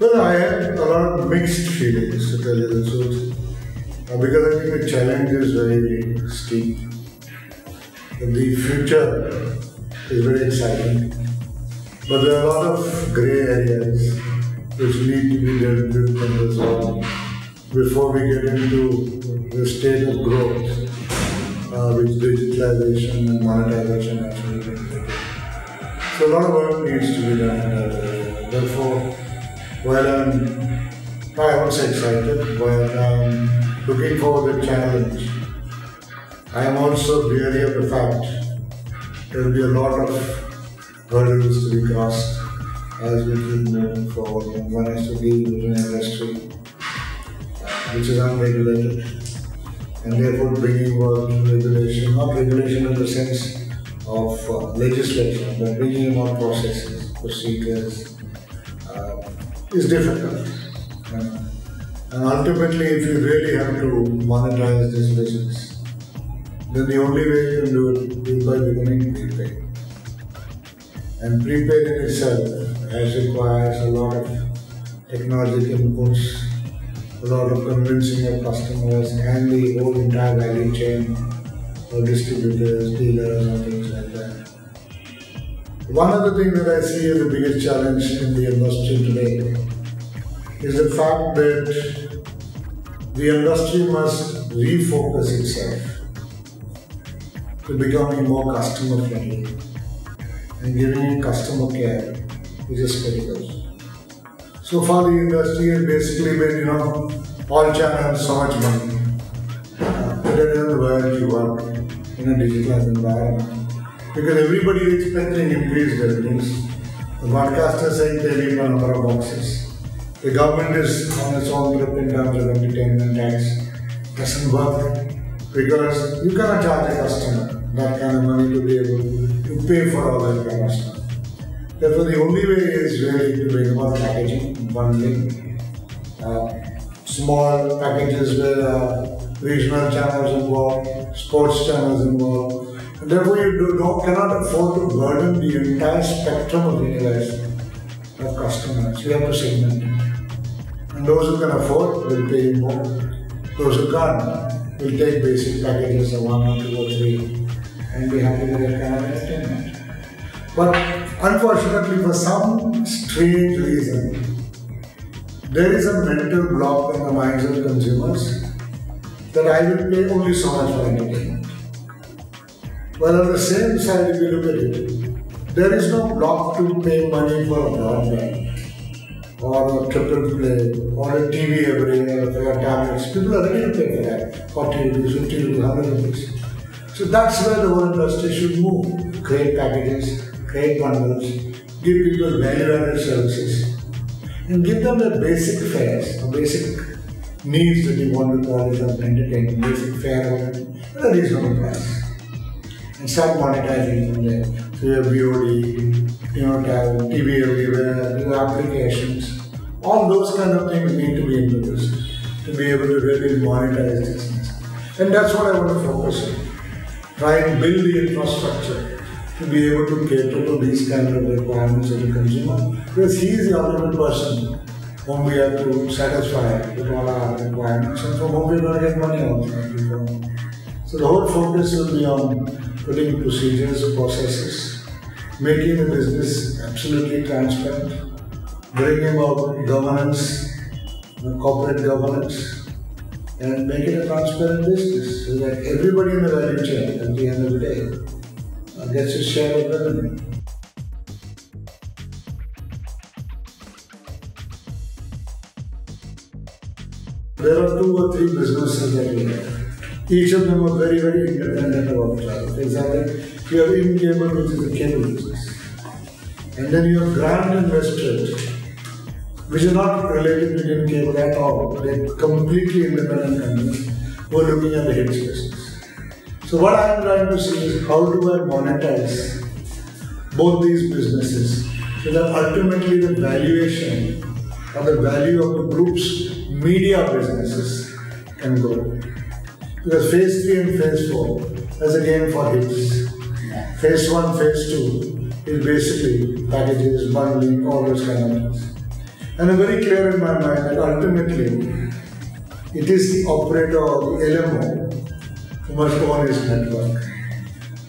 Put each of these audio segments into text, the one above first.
Well, I had a lot of mixed feelings, to tell you the truth, because I think the challenge is very steep. The future is very exciting, but there are a lot of grey areas which need to be dealt with and resolved before we get into the state of growth, which digitalization and monetization actually bring. So a lot of work needs to be done in that area. Therefore, while I won't say excited, while I'm looking forward to the challenge, I am also wary of the fact there will be a lot of hurdles to be crossed as we keep moving forward. And one has to deal with an industry which is unregulated, and therefore bringing about regulation, not regulation in the sense of legislation, but bringing about processes, procedures, is difficult. And ultimately, if you really have to monetize this business, then the only way you can do it is by becoming prepaid. And prepaid in itself requires a lot of technological inputs, a lot of convincing of customers and the whole entire value chain of distributors, dealers, and things like that. One other thing that I see as the biggest challenge in the industry today is the fact that the industry must refocus itself to becoming more customer friendly and giving customer care, which is critical. So far, the industry has basically been, all channels, so much money. But in the world, you work in a digitalized environment. Because everybody is expecting increased revenues. The broadcasters saying they need a number of boxes. The government is on its own trip in terms of entertainment tax. Doesn't work because you cannot charge a customer that kind of money to be able to pay for all that kind of stuff. Therefore, the only way is really to bring about packaging, bundling, small packages with regional channels involved, sports channels involved. And therefore, you cannot afford to burden the entire spectrum of the universe of customers. You have to segment it. And those who can afford will pay more. Those who can't will take basic packages of 1 or 2 or 3 and be happy with that kind of entertainment. But unfortunately, for some strange reason, there is a mental block in the minds of consumers that I will pay only so much for entertainment. Well, on the same side, if you look at it, there is no block to pay money for a broadband or a triple play or a TV every year for your tablets. People are ready to pay for that, 40 rupees, 50 rupees, 100 rupees. So that's where the whole industry should move. Create packages, create bundles, give people value-added services, and give them the basic fares, the basic needs that you want to call it as entertainment, basic fare at a reasonable price. And start monetizing from there. So you have VOD, TV everywhere, applications. All those kind of things need to be introduced to be able to really monetize this. And that's what I want to focus on. Try and build the infrastructure to be able to cater to these kind of requirements of the consumer. Because he is the ultimate person whom we have to satisfy with all our requirements and from whom we are going to get money ultimately. So the whole focus will be on putting procedures, processes, making the business absolutely transparent, bringing about governance, corporate governance, and make it a transparent business so that everybody in the value chain at the end of the day gets a share of revenue. There are 2 or 3 businesses that we have. Each of them are very, very independent of each other. For example, you have IMCL, which is a cable business. And then you have Grand Investors, which are not related to IMCL at all. They are completely independent companies who are looking at the hits business. So what I am trying to see is how do I monetize both these businesses so that ultimately the valuation or the value of the group's media businesses can grow. Because phase 3 and phase 4 is a game for hits. Phase 1, phase 2 is basically packages, bundling, all those kind of things. And I'm very clear in my mind that ultimately it is the operator or the LMO who must own his network.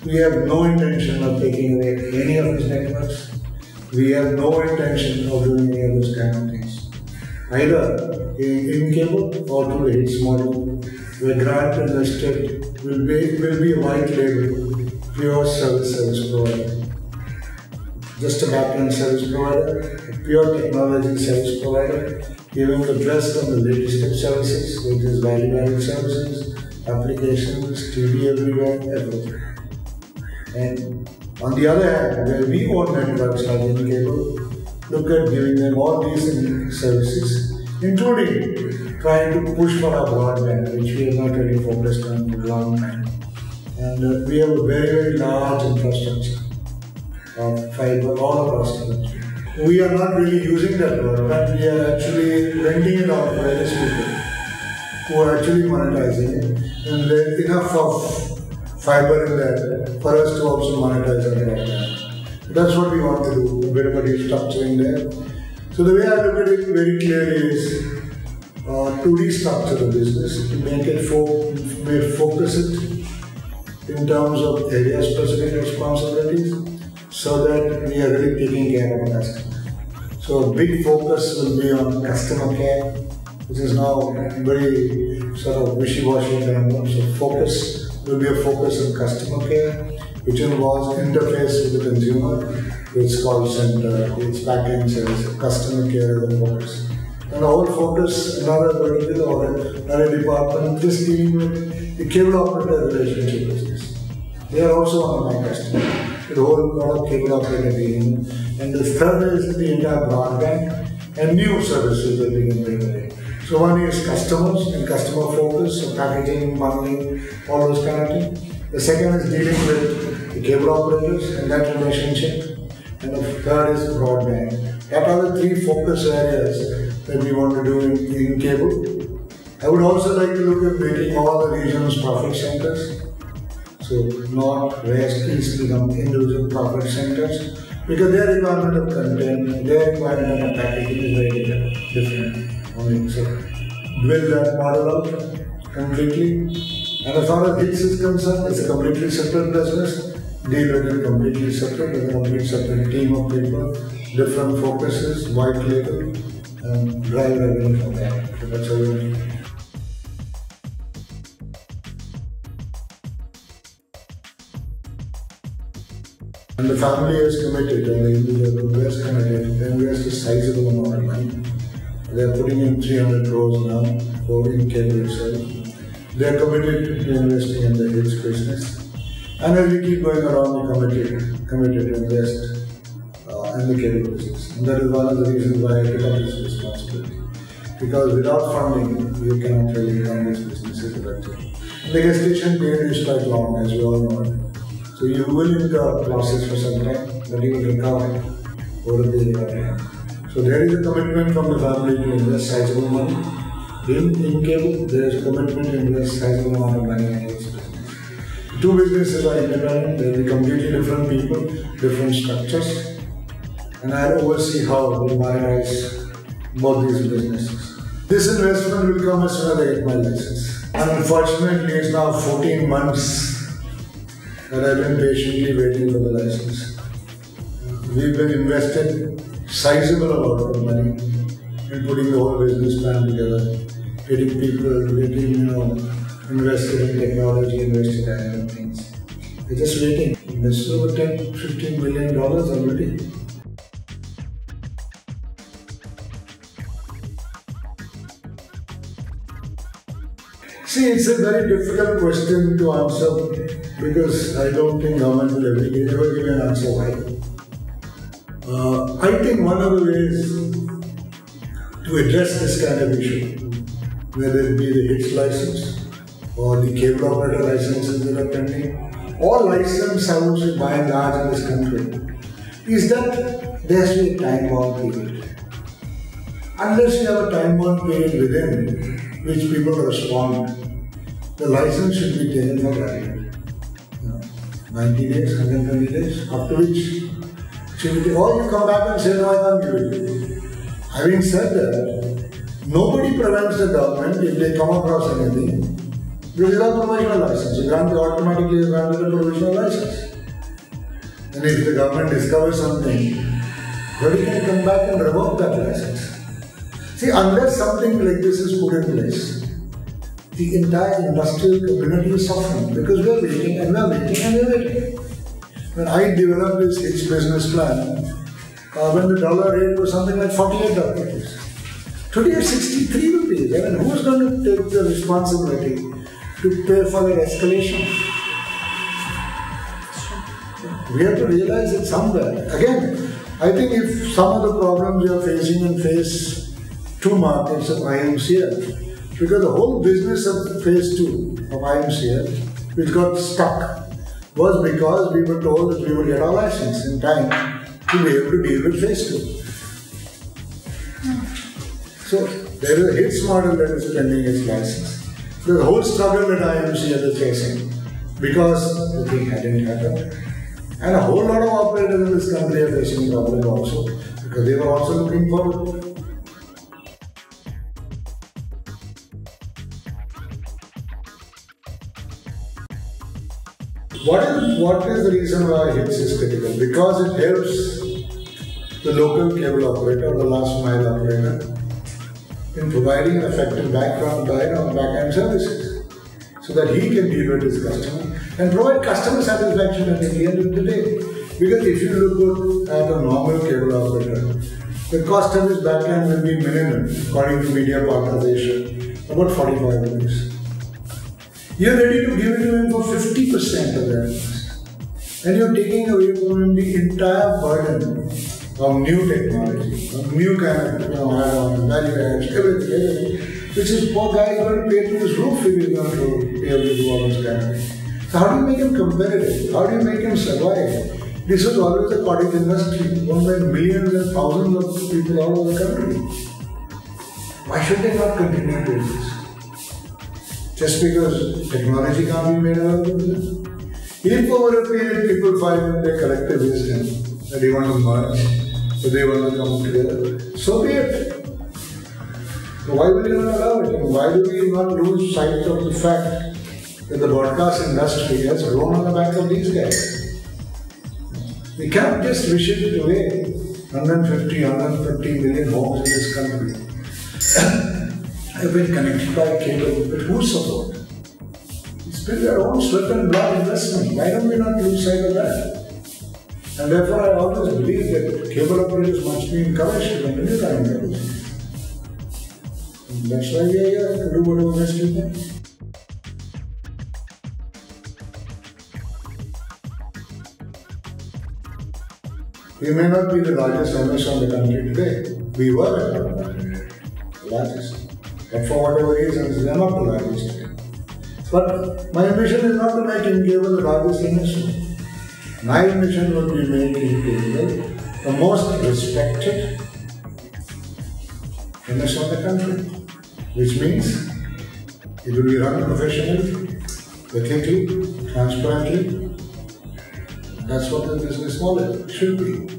We have no intention of taking away any of his networks. We have no intention of doing any of those kind of things. Either in cable or through the HITS model, where Grant and Listed will be a white label, pure service provider. Just a backend service provider, a pure technology service provider, giving the best on the latest of services, which is value-added services, applications, TV everywhere, everything. And on the other hand, where we own networks like in cable, look at giving them all these services, including trying to push for our broadband, which we have not really focused on for a long time. And we have a very, very large infrastructure of fiber all across the country. We are not really using that broadband, we are actually renting it out to various people who are actually monetizing it. And there is enough of fiber in there for us to also monetize our broadband. That's what we want to do, a bit of a restructuring there. So the way I look at it very clearly is to restructure the business, to make it focus it in terms of area-specific responsibilities, so that we are really taking care of the customer. So a big focus will be on customer care, which is now very sort of wishy-washy term. So focus will be a focus on customer care, which involves interface with the consumer, it's call center, it's back-end service, customer care is the focus. And the whole focus, another vertical or another department, just dealing with the cable operator relationship business. They are also one of my customers. The whole lot of cable operator dealing. And the third is the entire broadband and new services that we can bring in. So one is customers and customer focus, so packaging, bundling, all those kind of things. The second is dealing with the cable operators and that relationship. And the third is broadband. That are the three focus areas that we want to do in cable. I would also like to look at making all the regions profit centers. So North, West, East become individual profit centers because their requirement of content, their requirement of packaging is very different. So build that model out completely. And as far as HITS is concerned, it's a completely separate business. Deal with it completely separate, with a complete separate team of people, different focuses, white label, and drive revenue from there. So that's how we do it. And the family is committed, and the individual is committed, they invest a sizable amount of money. They are putting in 300 crores now for in cable itself. They are committed to investing in the HITS business. And as we keep going around, we committed to invest in the cable business. And that is one of the reasons why I took up this responsibility. Because without funding, you cannot really run these businesses effectively. The gestation period is quite long, as we all know. So you will incur losses for some time, but you will recover over a period of time. So there is a commitment from the family to invest sizable money. In cable, there is a commitment to invest sizable amount of money in this business. The two businesses are independent, they will be completely different people, different structures. And I will oversee how we monetize both these businesses. This investment will come as soon as I get my license. And unfortunately, it's now 14 months that I've been patiently waiting for the license. We've been invested sizable amount of money in putting the whole business plan together, getting people, invested in technology, invested in other things. We're just waiting. Invested over $10–15 million already. See, it's a very difficult question to answer because I don't think government will ever give you an answer why. I think one of the ways to address this kind of issue, whether it be the HITS license or the cable operator licenses that are pending, or license I would say by and large in this country, is that there has to be a time-bound period. Unless you have a time-bound period within which people respond, the license should be taken for granted. 90 days, 120 days, after which, or you come back and say, no, I can't give it. Having said that, nobody prevents the government if they come across anything. Because without provisional license, you can't automatically grant a provisional license. And if the government discovers something, nobody can come back and revoke that license. See, unless something like this is put in place, the entire industrial community is suffering because we are waiting and we are waiting and we are waiting. When I developed this HITS business plan, when the dollar rate was something like $48. Today it's 63 rupees. I mean, who is going to take the responsibility to pay for that escalation? We have to realize it somewhere. Again, I think if some of the problems we are facing and face two markets of IMCL, because the whole business of phase 2 of IMCL, which got stuck, was because we were told that we would get our license in time to be able to deal with phase 2. So there is a HITS model that is pending its license. The whole struggle that IMCL is facing because the thing hadn't happened. And a whole lot of operators in this country are facing problems also because they were also looking forward. What is the reason why HITS is critical? Because it helps the local cable operator, the last mile operator, in providing an effective back-end services so that he can deal with his customer and provide customer satisfaction at the end of the day. Because if you look at a normal cable operator, the cost of his back-end will be minimum, according to media partnerization, about 45 rupees. You're ready to give it to him for 50% of that cost. And you're taking away from him the entire burden of new technology, of new kind of add-on, value adds, everything, which is poor guy is going to pay to his roof if he's going to be able to do all this kind of thing. So how do you make him competitive? How do you make him survive? This is always a cottage industry, owned by millions and thousands of people all over the country. Why should they not continue doing this? Just because technology can't be made available to them? If over a period people find in their collective wisdom that they want to merge, that they want to come together, so be it. So why will you not allow it? And why do we not lose sight of the fact that the broadcast industry has grown on the back of these guys? We can't just wish it away. 150 million homes in this country have been connected by cable, but whose support? It's been their own sweat and blood investment. Why don't we not lose sight of that? And therefore, I always believe that cable operators must be encouraged to continue running cables. And that's why we are here to do whatever best we can. We may not be the largest MS on the country today. We were at one point the largest. But for whatever reasons, they are not the largest today. But my ambition is not to make IMCL the largest industry. My ambition would be making IMCL the most respected MS of the country, which means it will be run professionally, ethically, transparently. That's what the business model should be.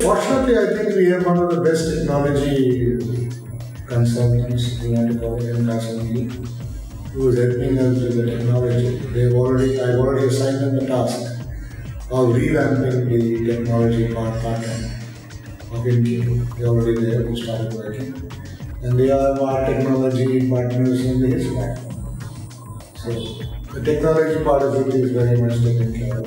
Fortunately, I think we have one of the best technology consultants in India who is helping us with the technology. I've already assigned them the task of revamping the technology pattern of IMCL. They're already there, we started working. And they are our technology partners in the HITS platform. So the technology part of it is very much taken care of.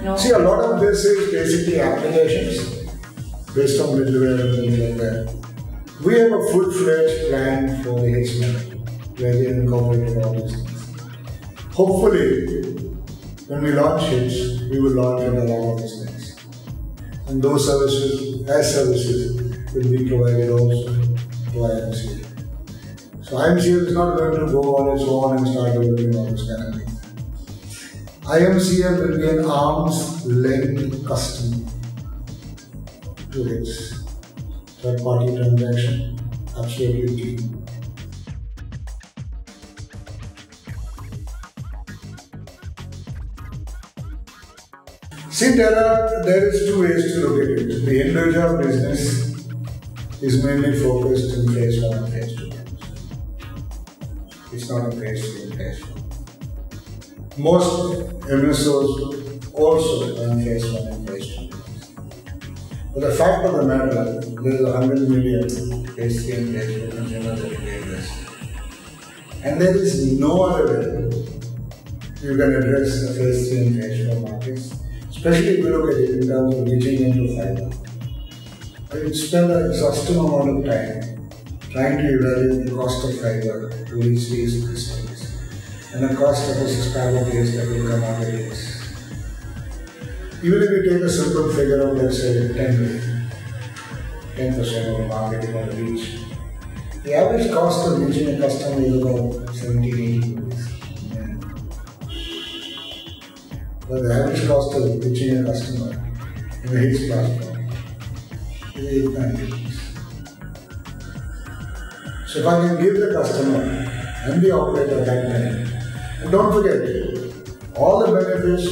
No. See, a lot of this is basically applications based on middleware and things like that. We have a full-fledged plan for the HITS model where we incorporated all these things. Hopefully, when we launch HITS, we will launch and allow all these things. And those services will be provided also to IMCL. So IMCL is not going to go on its own and start developing all this kind of thing. IMCL will be an arm's length customer to its third-party transaction. absolutely key. See, there is two ways to look at it. The individual business is mainly focused in phase 1 and phase 2. It's not in phase 3 and phase 4. Most MSOs also are in phase 1 and phase 2. But the fact of the matter, there is 100 million phase 3 and phase 4 consumers that we address. And there is no other way you can address the phase 3 and phase 4 markets, especially if you look at it in terms of reaching into fiber. You spend an exhaustive amount of time trying to evaluate the cost of fiber to reach these customers and the cost of the subscriber base that will come out of this. Even if you take a simple figure of, let's say, 10% of the market you want to reach, the average cost of reaching a customer is about 70-80 rupees. But the average cost of reaching a customer in a HITS platform is 8-9 rupees. So if I can give the customer and the operator that time, and don't forget, all the benefits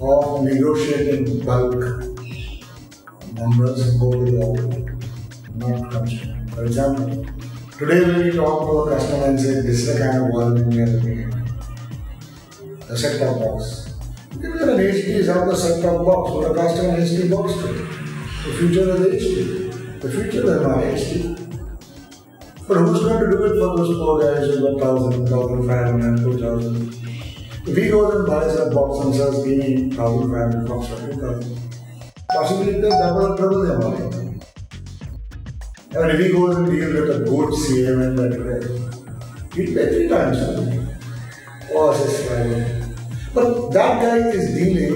of negotiating bulk numbers go to the operator, not consumer. For example, today when you talk to a customer and say, this is the kind of volume we are looking at, a set-top box. You can get an HD is out the set-top box, but the cost of an HD box today. The future is HD. The future is not HD. But who's going to do it for those poor guys who got 1,000, 1,500, 2,000? If he goes and buys a box and says, give me 1,500 bucks for 2,000, possibly they double or triple their money. And if he goes and deals with a good CMM that way, he'll pay 3 times that. Or subscriber. But that guy is dealing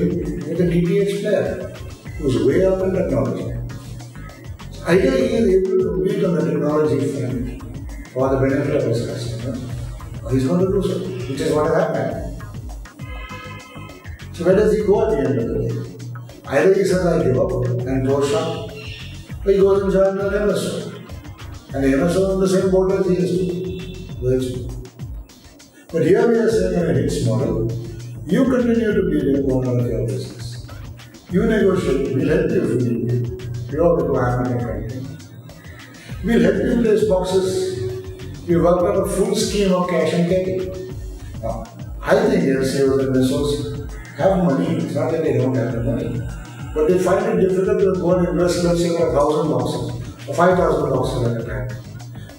with a DTH player who's way up in technology. So either he is able to compete on the technology front for the benefit of his customer, or he's going to do so, which is what has happened. So where does he go at the end of the day? Either he says, I give up and go shop, or he goes and joins an MSO. And the MSO on the same boat as he is virtually. But here we are saying in a HITS model, you continue to be the owner of your business. You negotiate, we'll help you if you need. You have a requirement or anything. We'll help you place boxes. We work out a full scheme of cash and carry. Now, I think MCOs and MSOs have money. It's not that they don't have the money. But they find it difficult to go and invest, let's say, 1,000 boxes or 5,000 boxes at a time.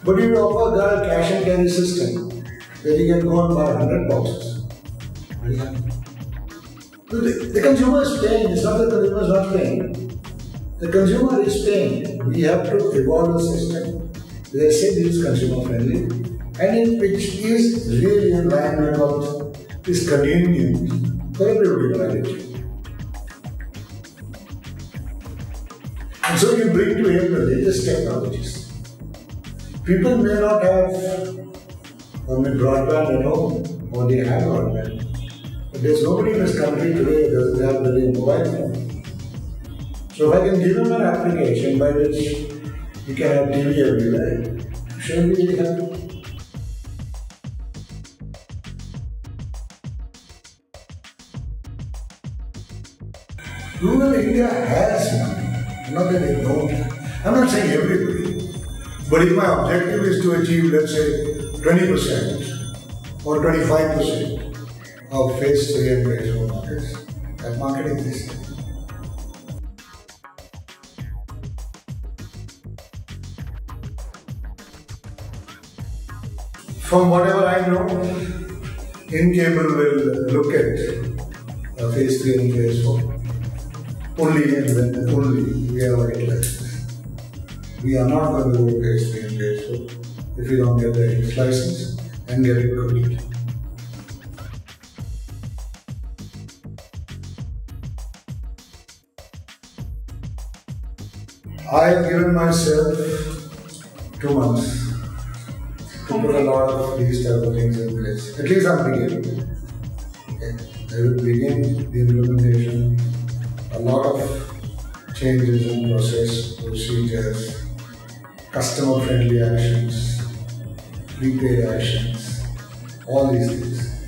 But if you offer a cash and carry system, where you can go and buy 100 boxes. The consumer is paying, it's not that the consumer is not paying. The consumer is paying. We have to evolve the system. They say this is consumer friendly and which is really in line with what is convenient for everybody to manage. And so you bring to him the latest technologies. People may not have only broadband at home, or they have broadband. But there's nobody in this country today that doesn't have the mobile phone. So if I can give him an application by which he can have TV everywhere, he should be really happy. Rural India has money, not that they don't. I'm not saying everybody. But if my objective is to achieve, let's say, 20% or 25% of phase 3 and phase 4 markets, that market exists. From whatever I know, IMCL will look at phase 3 and phase 4 only and when only we have a license. We are not going to go to phase 3 and phase 4 if we don't get the HITS license and get it complete. I have given myself 2 months to put a lot of these type of things in place. At least I'm beginning. Okay. I will begin the implementation, a lot of changes in process, procedures, customer friendly actions, prepaid actions, all these things.